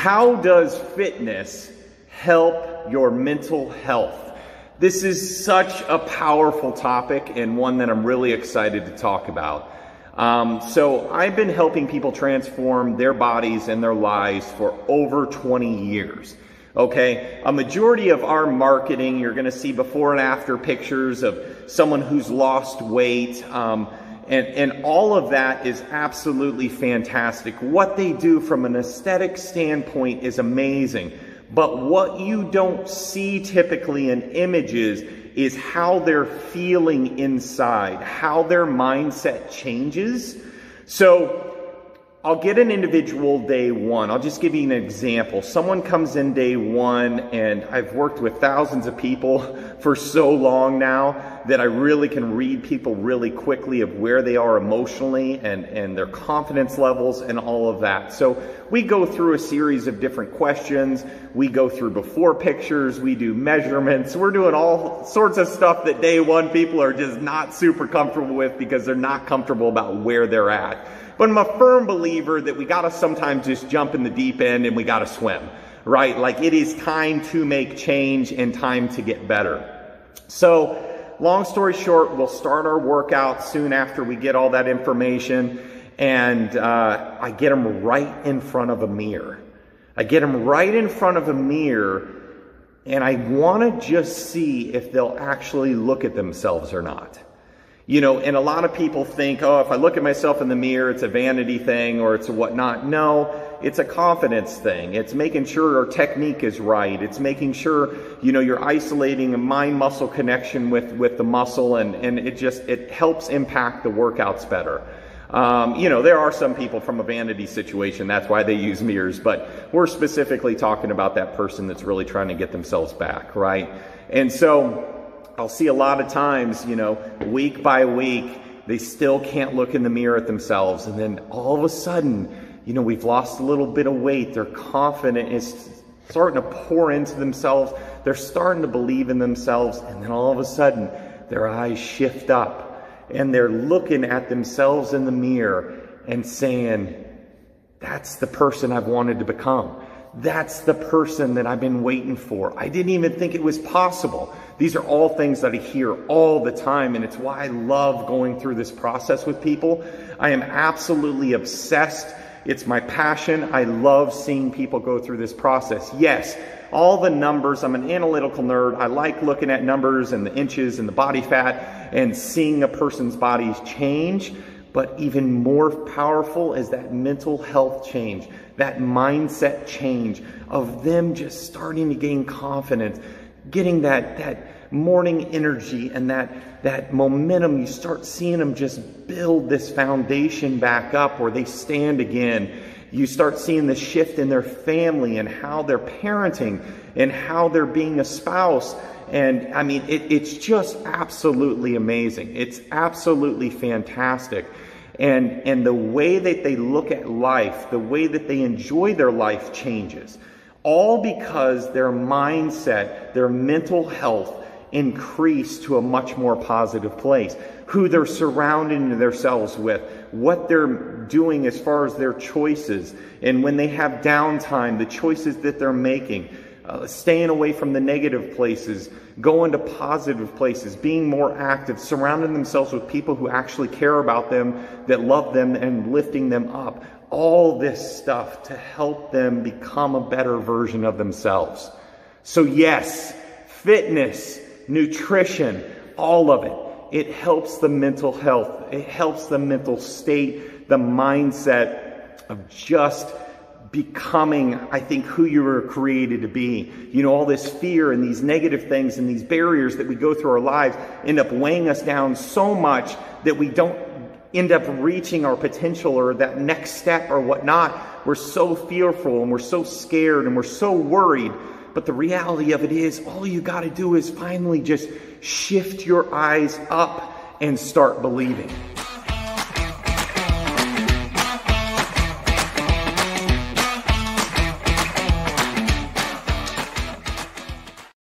How does fitness help your mental health? This is such a powerful topic and one that I'm really excited to talk about. So I've been helping people transform their bodies and their lives for over 20 years. Okay, a majority of our marketing, you're going to see before and after pictures of someone who's lost weight, and all of that is absolutely fantastic. What they do from an aesthetic standpoint is amazing. But what you don't see typically in images is how they're feeling inside, how their mindset changes. So I'll get an individual day one. I'll just give you an example. Someone comes in day one, and I've worked with thousands of people for so long now that I really can read people really quickly of where they are emotionally and their confidence levels and all of that. So we go through a series of different questions. We go through before pictures. We do measurements. We're doing all sorts of stuff that day one people are just not super comfortable with because they're not comfortable about where they're at. But I'm a firm believer that we gotta sometimes just jump in the deep end and we gotta swim, right? Like it is time to make change and time to get better. So long story short, we'll start our workout soon after we get all that information, and I get them right in front of a mirror. I get them right in front of a mirror, and I wanna just see if they'll actually look at themselves or not. You know, and a lot of people think, oh, if I look at myself in the mirror, it's a vanity thing or it's a whatnot. No, it's a confidence thing. It's making sure our technique is right. It's making sure, you know, you're isolating a mind-muscle connection with the muscle, and it helps impact the workouts better. You know, there are some people from a vanity situation, that's why they use mirrors, but we're specifically talking about that person that's really trying to get themselves back, right? And so I'll see a lot of times, you know, week by week, they still can't look in the mirror at themselves. And then all of a sudden, you know, we've lost a little bit of weight. Their confidence is starting to pour into themselves. They're starting to believe in themselves. And then all of a sudden, their eyes shift up and they're looking at themselves in the mirror and saying, that's the person I've wanted to become. That's the person that I've been waiting for. I didn't even think it was possible. These are all things that I hear all the time, and it's why I love going through this process with people. I am absolutely obsessed. It's my passion. I love seeing people go through this process. Yes, all the numbers. I'm an analytical nerd. I like looking at numbers and the inches and the body fat and seeing a person's bodies change. But even more powerful is that mental health change, that mindset change of them just starting to gain confidence, getting that morning energy and that momentum. You start seeing them just build this foundation back up where they stand again. You start seeing the shift in their family and how they're parenting and how they're being a spouse. And I mean, it's just absolutely amazing. It's absolutely fantastic. And the way that they look at life, the way that they enjoy their life changes. All because their mindset, their mental health increased to a much more positive place. Who they're surrounding themselves with, what they're doing as far as their choices, and when they have downtime, the choices that they're making. Staying away from the negative places, going to positive places, being more active, surrounding themselves with people who actually care about them, that love them, and lifting them up. All this stuff to help them become a better version of themselves. So yes, fitness, nutrition, all of it. It helps the mental health. It helps the mental state, the mindset of just becoming, I think, who you were created to be. You know, all this fear and these negative things and these barriers that we go through our lives end up weighing us down so much that we don't end up reaching our potential or that next step or whatnot. We're so fearful and we're so scared and we're so worried. But the reality of it is, all you got to do is finally just shift your eyes up and start believing.